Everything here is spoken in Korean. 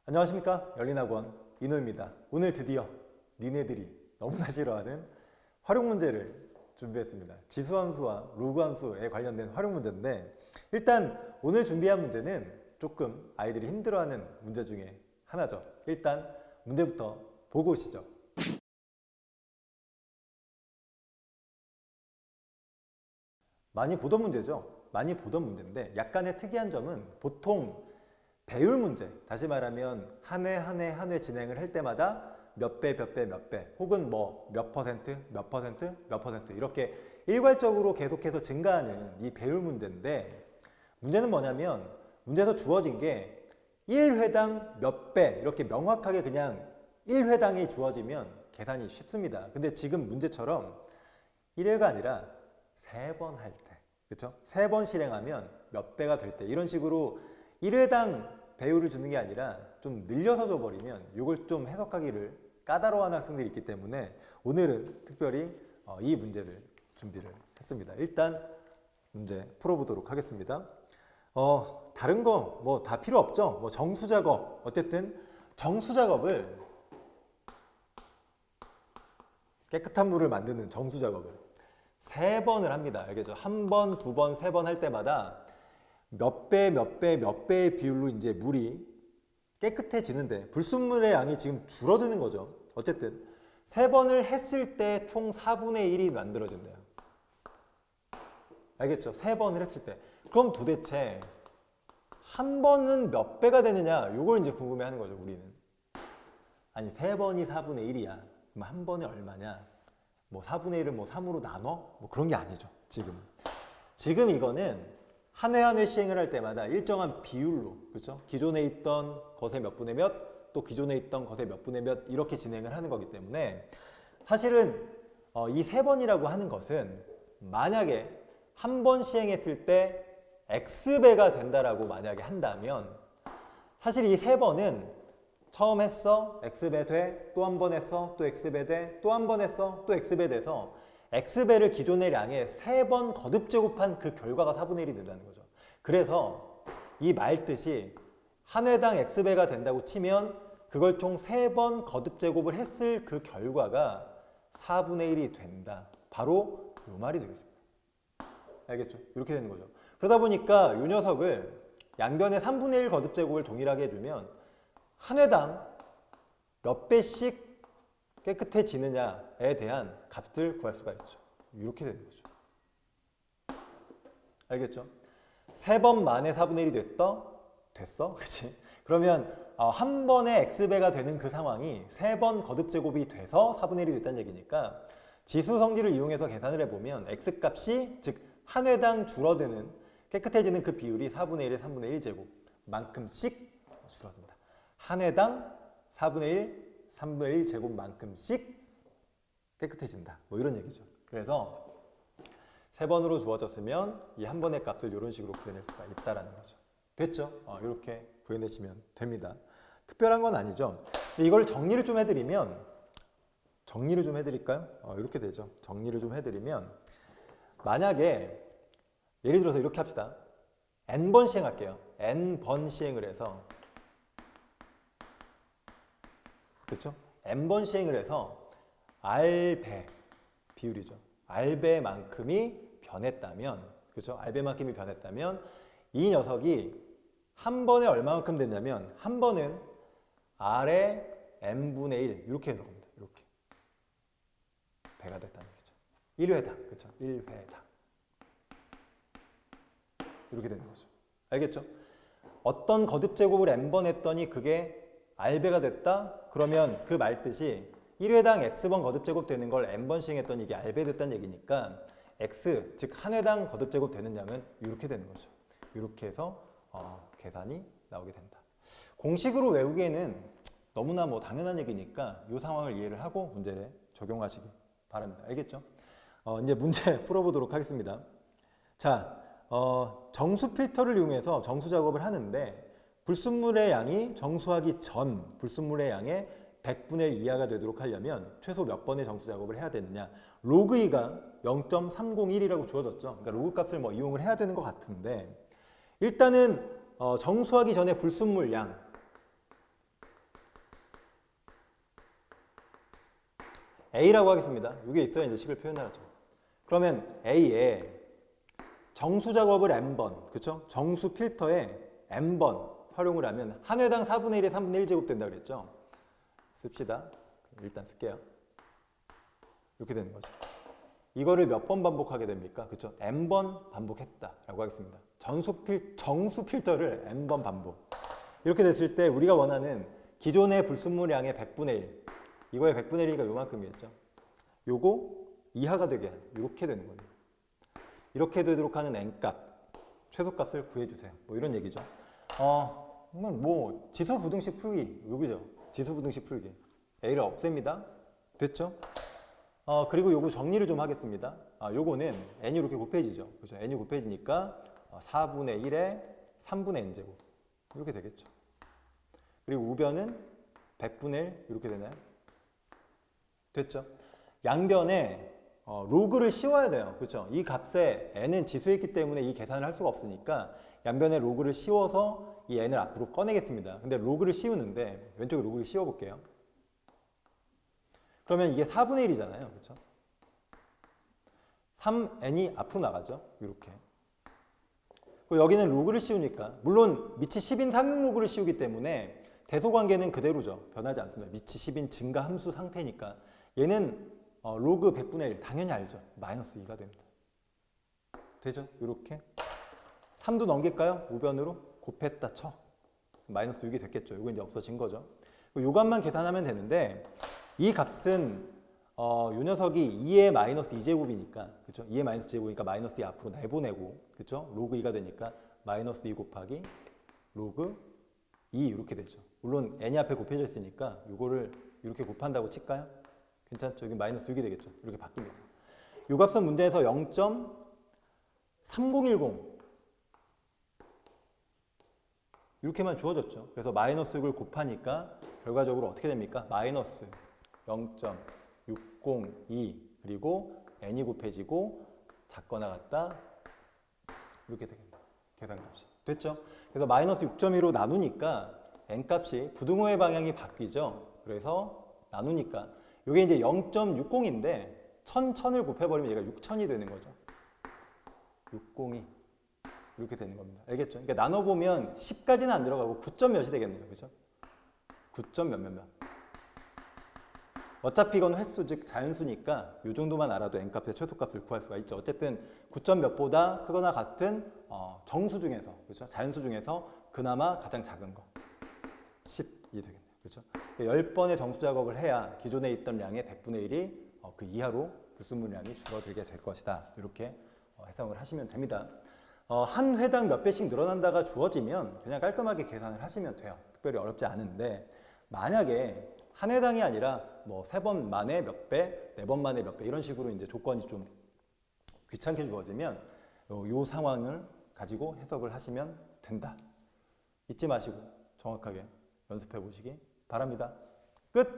안녕하십니까, 열린학원 인호입니다. 오늘 드디어 니네들이 너무나 싫어하는 활용 문제를 준비했습니다. 지수함수와 로그함수에 관련된 활용 문제인데, 일단 오늘 준비한 문제는 조금 아이들이 힘들어하는 문제 중에 하나죠. 일단 문제부터 보고 오시죠. 많이 보던 문제죠. 많이 보던 문제인데 약간의 특이한 점은 보통 배율 문제, 다시 말하면 한 해 진행을 할 때마다 몇 배, 혹은 뭐 몇 퍼센트, 몇 퍼센트, 몇 퍼센트 이렇게 일괄적으로 계속해서 증가하는 이 배율 문제인데, 문제는 뭐냐면 문제에서 주어진 게 1회당 몇 배 이렇게 명확하게 그냥 1회당이 주어지면 계산이 쉽습니다. 근데 지금 문제처럼 1회가 아니라 3번 할 때, 그렇죠? 3번 실행하면 몇 배가 될 때, 이런 식으로 1회당 배율을 주는 게 아니라 좀 늘려서 줘버리면 이걸 좀 해석하기를 까다로워하는 학생들이 있기 때문에 오늘은 특별히 이 문제를 준비를 했습니다. 일단 문제 풀어보도록 하겠습니다. 다른 거 뭐 다 필요 없죠. 뭐 정수 작업, 어쨌든 정수 작업을, 깨끗한 물을 만드는 정수 작업을 3번을 합니다. 알겠죠? 1번, 2번, 3번 할 때마다 몇 배의 비율로 이제 물이 깨끗해지는데 불순물의 양이 지금 줄어드는 거죠. 어쨌든 3번을 했을 때 총 4분의 1이 만들어진대요. 알겠죠? 3번을 했을 때. 그럼 도대체 한 번은 몇 배가 되느냐? 이걸 이제 궁금해 하는 거죠, 우리는. 아니, 3번이 4분의 1이야. 그럼 한 번에 얼마냐? 뭐 4분의 1을 뭐 3으로 나눠? 뭐 그런 게 아니죠, 지금 이거는 한 회 시행을 할 때마다 일정한 비율로, 그렇죠? 기존에 있던 것의 몇 분의 몇, 또 기존에 있던 것의 몇 분의 몇, 이렇게 진행을 하는 거기 때문에 사실은 이 3번이라고 하는 것은 만약에 한 번 시행했을 때 X배가 된다라고 만약에 한다면, 사실 이 3번은 처음 했어, X배 돼, 또 한 번 했어, 또 X배 돼, 또 한 번 했어, 또 X배 돼서 X배를 기존의 양에 3번 거듭 제곱한 그 결과가 4분의 1이 된다는 거죠. 그래서 이 말 뜻이 한 회당 X배가 된다고 치면 그걸 총 3번 거듭 제곱을 했을 그 결과가 4분의 1이 된다. 바로 이 말이 되겠습니다. 알겠죠? 이렇게 되는 거죠. 그러다 보니까 이 녀석을 양변에 3분의 1 거듭 제곱을 동일하게 해주면 한 회당 몇 배씩 깨끗해지느냐에 대한 값을 구할 수가 있죠. 이렇게 되는 거죠. 알겠죠? 3번 만에 4분의 1이 됐어? 그치? 그러면 한 번에 X배가 되는 그 상황이 3번 거듭 제곱이 돼서 4분의 1이 됐다는 얘기니까 지수 성질을 이용해서 계산을 해보면 X값이, 즉 한 회당 줄어드는, 깨끗해지는 그 비율이 4분의 1에 3분의 1 제곱만큼씩 줄어든다. 한 회당 4분의 1, 3분의 1 제곱만큼씩 깨끗해진다. 뭐 이런 얘기죠. 그래서 3번으로 주어졌으면 이 한 번의 값을 이런 식으로 구해낼 수가 있다라는 거죠. 됐죠? 이렇게 구해내시면 됩니다. 특별한 건 아니죠. 이걸 정리를 좀 해드릴까요? 이렇게 되죠. 정리를 좀 해드리면, 만약에 예를 들어서 이렇게 합시다. n번 시행할게요. n번 시행을 해서, 그렇죠? n번 시행을 해서 R배 비율이죠. R배만큼이 변했다면, 그렇죠? R배만큼이 변했다면 이 녀석이 한 번에 얼마만큼 됐냐면, 한 번은 R의 n분의 1 이렇게 되는 겁니다. 이렇게 배가 됐다는 얘기죠. 1회당, 그렇죠? 1회당 이렇게 되는 거죠. 알겠죠? 어떤 거듭 제곱을 n번 했더니 그게 R배가 됐다? 그러면 그 말뜻이 1회당 X번 거듭 제곱 되는 걸 n번 시행했더니 이게 R배 됐다는 얘기니까 X, 즉 한 회당 거듭 제곱 되는 양은 이렇게 되는 거죠. 이렇게 해서 계산이 나오게 된다. 공식으로 외우기에는 너무나 뭐 당연한 얘기니까 이 상황을 이해를 하고 문제를 적용하시기 바랍니다. 알겠죠? 이제 문제 풀어보도록 하겠습니다. 자, 정수 필터를 이용해서 정수 작업을 하는데 불순물의 양이 정수하기 전 불순물의 양의 100분의 1 이하가 되도록 하려면 최소 몇 번의 정수 작업을 해야 되느냐. 로그 2가 0.301이라고 주어졌죠. 그러니까 로그 값을 뭐 이용을 해야 되는 것 같은데, 일단은 정수하기 전에 불순물 양, A라고 하겠습니다. 이게 있어야 이제 식을 표현하죠. 그러면 A에 정수 작업을 n번, 그렇죠? 정수 필터에 n번 활용을 하면 한 회당 4분의 1에 3분의 1 제곱 된다 그랬죠? 씁시다. 일단 쓸게요. 이렇게 되는 거죠. 이거를 몇 번 반복하게 됩니까? 그렇죠? n번 반복했다라고 하겠습니다. 정수 필터를 n번 반복. 이렇게 됐을 때 우리가 원하는 기존의 불순물량의 100분의 1. 이거의 100분의 1이니까 요만큼이겠죠. 요거 이하가 되게 이렇게 되는 거예요. 이렇게 되도록 하는 n값, 최소값을 구해주세요. 뭐 이런 얘기죠. 뭐 지수부등식 풀기 여기죠. 지수부등식 풀기. A를 없앱니다. 됐죠? 그리고 요거 정리를 좀 하겠습니다. 요거는 n이 이렇게 곱해지죠. 그렇죠? n이 곱해지니까 4분의 1에 3분의 n제곱 이렇게 되겠죠. 그리고 우변은 100분의 1 이렇게 되나요? 됐죠? 양변에 로그를 씌워야 돼요. 그렇죠? 이 값에 n은 지수였기 때문에 이 계산을 할 수가 없으니까 양변에 로그를 씌워서 이 n을 앞으로 꺼내겠습니다. 근데 로그를 씌우는데 왼쪽에 로그를 씌워 볼게요. 그러면 이게 4분의 1이잖아요. 그렇죠? 3n이 앞으로 나가죠. 이렇게. 그리고 여기는 로그를 씌우니까 물론 밑이 10인 상용 로그를 씌우기 때문에 대소관계는 그대로죠. 변하지 않습니다. 밑이 10인 증가 함수 상태니까 얘는 로그 100분의 1 당연히 알죠. 마이너스 2가 됩니다. 되죠? 이렇게 3도 넘길까요? 우변으로 곱했다 쳐. 마이너스 6이 됐겠죠. 이거 이제 없어진 거죠. 요 값만 계산하면 되는데 이 값은 요 녀석이 2의 마이너스 2제곱이니까 그렇죠? 2의 마이너스 제곱이니까 마이너스 2 앞으로 내보내고 그렇죠? 로그 2가 되니까 마이너스 2 곱하기 로그 2 이렇게 되죠. 물론 n이 앞에 곱해져 있으니까 이거를 이렇게 곱한다고 칠까요? 괜찮죠? 여기 마이너스 6이 되겠죠? 이렇게 바뀝니다. 요 값은 문제에서 0.3010 이렇게만 주어졌죠. 그래서 마이너스 6을 곱하니까 결과적으로 어떻게 됩니까? 마이너스 0.602 그리고 n이 곱해지고 작거나 같다 이렇게 되겠네요. 계산값이. 됐죠? 그래서 마이너스 6.2로 나누니까 n값이 부등호의 방향이 바뀌죠. 그래서 나누니까 이게 이제 0.60인데 1000을 곱해버리면 얘가 6000이 되는 거죠. 602 이렇게 되는 겁니다. 알겠죠? 그러니까 나눠보면 10까지는 안 들어가고 9점 몇이 되겠네요. 그죠? 9점 몇몇몇. 어차피 이건 횟수 즉 자연수니까 이 정도만 알아도 n값의 최소값을 구할 수가 있죠. 어쨌든 9점 몇보다 크거나 같은 정수 중에서 그렇죠? 자연수 중에서 그나마 가장 작은 거 10이 되겠네요. 그렇죠? 10번의 정수 작업을 해야 기존에 있던 양의 100분의 1이 그 이하로 불순물량이 줄어들게 될 것이다. 이렇게 해석을 하시면 됩니다. 한 회당 몇 배씩 늘어난다가 주어지면 그냥 깔끔하게 계산을 하시면 돼요. 특별히 어렵지 않은데 만약에 한 회당이 아니라 뭐 3번 만에 몇 배, 4번 만에 몇 배 이런 식으로 이제 조건이 좀 귀찮게 주어지면 요 상황을 가지고 해석을 하시면 된다. 잊지 마시고 정확하게 연습해 보시기 바랍니다. 끝!